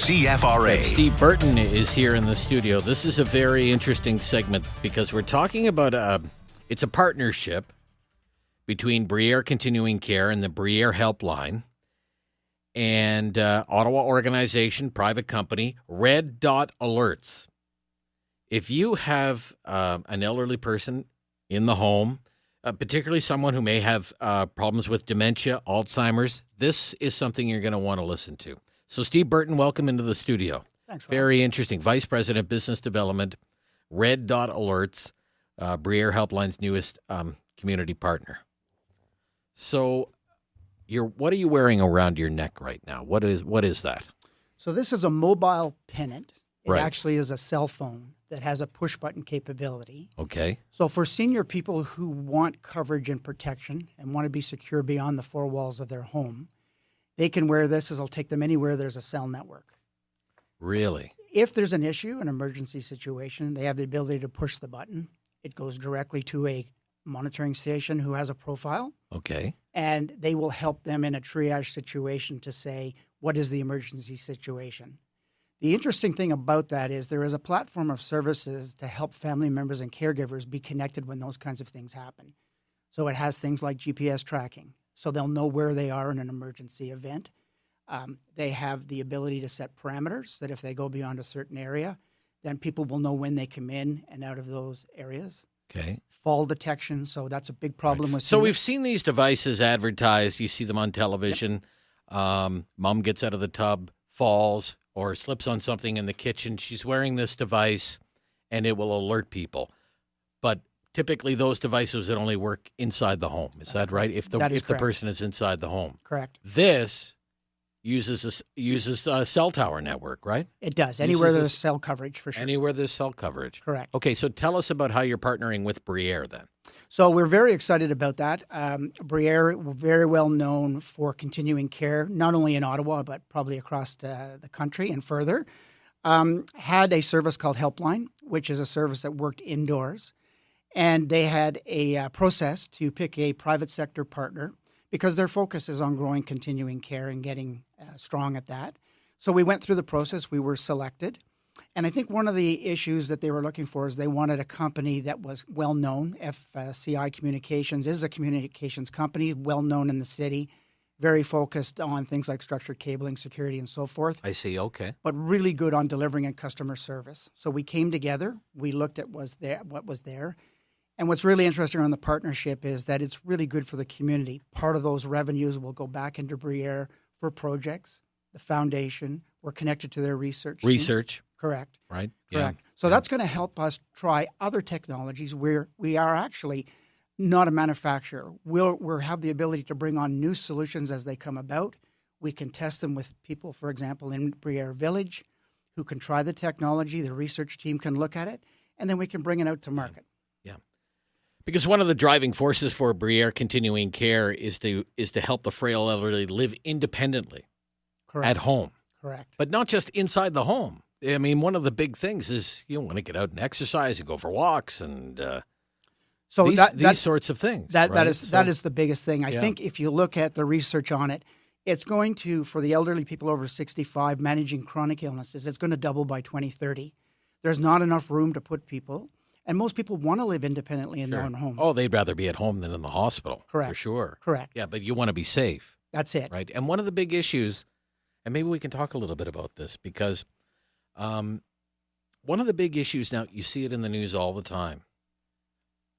CFRA. Steve Burton is here in the studio. This is a very interesting segment because we're talking about it's a partnership between Bruyère Continuing Care and the Bruyère Helpline and Ottawa organization, private company, Red Dot Alerts. If you have an elderly person in the home, particularly someone who may have problems with dementia, Alzheimer's, this is something you're going to want to listen to. So Steve Burton, welcome into the studio. Thanks, Rob. Very interesting. Vice President, Business Development, Red Dot Alerts, Bruyère Helpline's newest community partner. So what are you wearing around your neck right now? What is that? So this is a mobile pennant. It Right. actually is a cell phone that has a push-button capability. Okay. So for senior people who want coverage and protection and want to be secure beyond the four walls of their home, they can wear this. It'll take them anywhere there's a cell network. Really? If there's an issue, an emergency situation, they have the ability to push the button. It goes directly to a monitoring station who has a profile, Okay. and they will help them in a triage situation to say, what is the emergency situation? The interesting thing about that is there is a platform of services to help family members and caregivers be connected when those kinds of things happen. So it has things like GPS tracking, so they'll know where they are in an emergency event. They have the ability to set parameters that if they go beyond a certain area, then people will know when they come in and out of those areas. Okay. Fall detection, so that's a big problem with So seniors. we've seen these devices advertised. You see them on television. Yep. Mom gets out of the tub, falls, or slips on something in the kitchen. She's wearing this device, and it will alert people. But typically, those devices would only work inside the home. Is that right? If the correct. person is inside the home. Correct. This uses a cell tower network, right? It does. Anywhere Uses there's cell coverage, for sure. Anywhere there's cell coverage. Correct. Okay, so tell us about how you're partnering with Bruyère then. So we're very excited about that. Bruyère, very well known for continuing care, not only in Ottawa, but probably across the country and further, had a service called Helpline, which is a service that worked indoors. And they had a process to pick a private sector partner because their focus is on growing continuing care and getting strong at that. So we went through the process. We were selected. And I think one of the issues that they were looking for is they wanted a company that was well-known. FCI Communications is a communications company, well-known in the city, very focused on things like structured cabling, security, and so forth. I see, okay. But really good on delivering and customer service. So we came together. We looked at what was there. And what's really interesting on the partnership is that it's really good for the community. Part of those revenues will go back into Bruyère for projects, the foundation. We're connected to their research teams. Research. Correct. Right? Correct. Yeah. So that's going to help us try other technologies where we are actually not a manufacturer. We'll have the ability to bring on new solutions as they come about. We can test them with people, for example, in Bruyère Village, who can try the technology. The research team can look at it, and then we can bring it out to market. Yeah. Because one of the driving forces for Bruyère Continuing Care is to help the frail elderly live independently Correct. at home. Correct. But not just inside the home. I mean, one of the big things is you want to get out and exercise and go for walks and so these sorts of things. That right? is the biggest thing. I think if you look at the research on it, it's going to, for the elderly people over 65 managing chronic illnesses, it's going to double by 2030. There's not enough room to put people, and most people want to live independently in their own home. Oh, they'd rather be at home than in the hospital. Correct. For sure. Correct. Yeah, but you want to be safe. That's it. Right. And one of the big issues, and maybe we can talk a little bit about this, because one of the big issues now, you see it in the news all the time.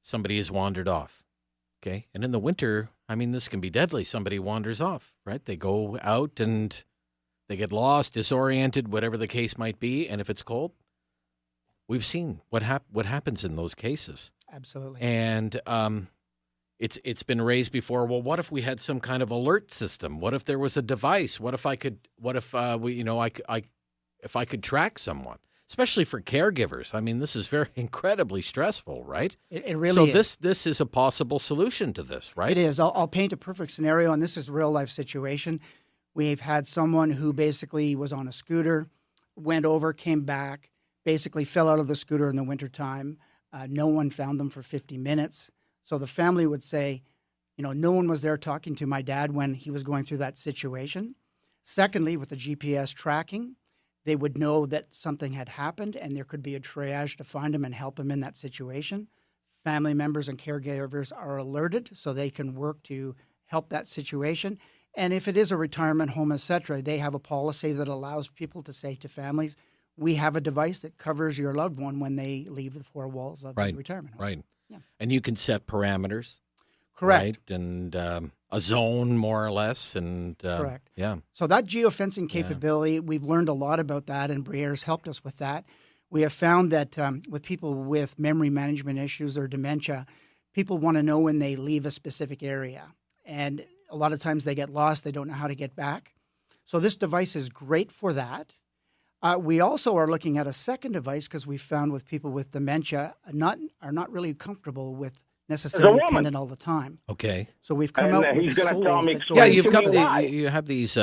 Somebody has wandered off. Okay. And in the winter, I mean, this can be deadly. Somebody wanders off, right? They go out and they get lost, disoriented, whatever the case might be. And if it's cold, we've seen what happens in those cases. Absolutely. And it's been raised before. Well, what if we had some kind of alert system? What if there was a device? What if I could track someone? Especially for caregivers. I mean, this is very incredibly stressful, right? It really is. So this is a possible solution to this, right? It is. I'll paint a perfect scenario, and this is a real-life situation. We've had someone who basically was on a scooter, went over, came back, basically fell out of the scooter in the wintertime. No one found them for 50 minutes. So the family would say, no one was there talking to my dad when he was going through that situation. Secondly, with the GPS tracking, they would know that something had happened and there could be a triage to find them and help them in that situation. Family members and caregivers are alerted so they can work to help that situation. And if it is a retirement home, et cetera, they have a policy that allows people to say to families, we have a device that covers your loved one when they leave the four walls of the retirement home. Right. Yeah. And you can set parameters. Correct. Right? And a zone, more or less. And correct. Yeah. So that geofencing capability, we've learned a lot about that, and Bruyère's helped us with that. We have found that with people with memory management issues or dementia, people want to know when they leave a specific area. And a lot of times they get lost. They don't know how to get back. So this device is great for that. We also are looking at a second device because we found with people with dementia are not really comfortable with necessarily dependent all the time. Okay. So we've come out with he's going to tell me. Yeah, you have these.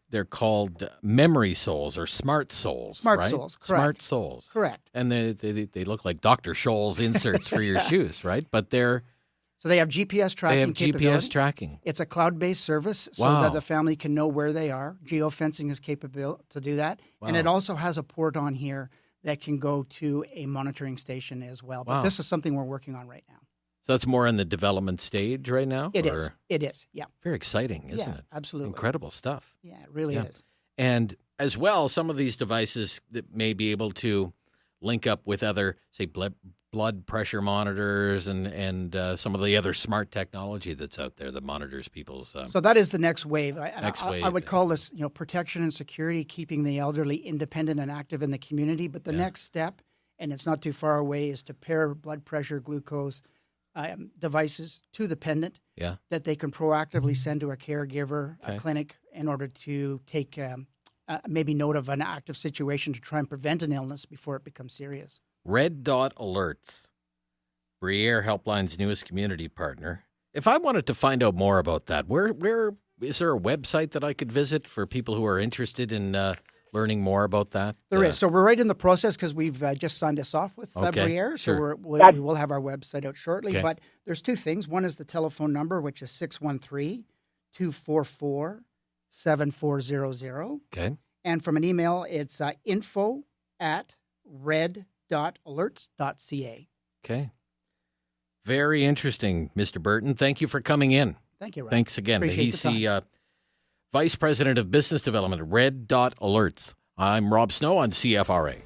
They're called memory souls or smart souls. Smart right? souls, correct. Smart souls, correct. And they look like Dr. Scholl's inserts for your shoes, right? But so they have GPS tracking. They have capability. GPS tracking. It's a cloud-based service so that the family can know where they are. Geofencing is capable to do that, and it also has a port on here that can go to a monitoring station as well. But this is something we're working on right now. So that's more in the development stage right now? It is. It is, yeah. Very exciting, isn't it? Absolutely. Incredible stuff. Yeah, it really is. And as well, some of these devices that may be able to link up with other, say, blood pressure monitors and some of the other smart technology that's out there that monitors people's... So that is the next wave. wave. I would call this, protection and security, keeping the elderly independent and active in the community. But the next step, and it's not too far away, is to pair blood pressure, glucose devices to the pendant that they can proactively send to a caregiver, a clinic, in order to take maybe note of an active situation to try and prevent an illness before it becomes serious. Red Dot Alerts, Bruyère Helpline's newest community partner. If I wanted to find out more about that, where is there a website that I could visit for people who are interested in learning more about that? There is. So we're right in the process because we've just signed this off with Bruyère. So sure. we will have our website out shortly. Okay. But there's two things. One is the telephone number, which is 613-244-7400. Okay. And from an email, it's info@red.alerts.ca. Okay. Very interesting, Mr. Burton. Thank you for coming in. Thank you, Rob. Thanks again. Appreciate He's the time. the Vice President of Business Development at Red Dot Alerts. I'm Rob Snow on CFRA.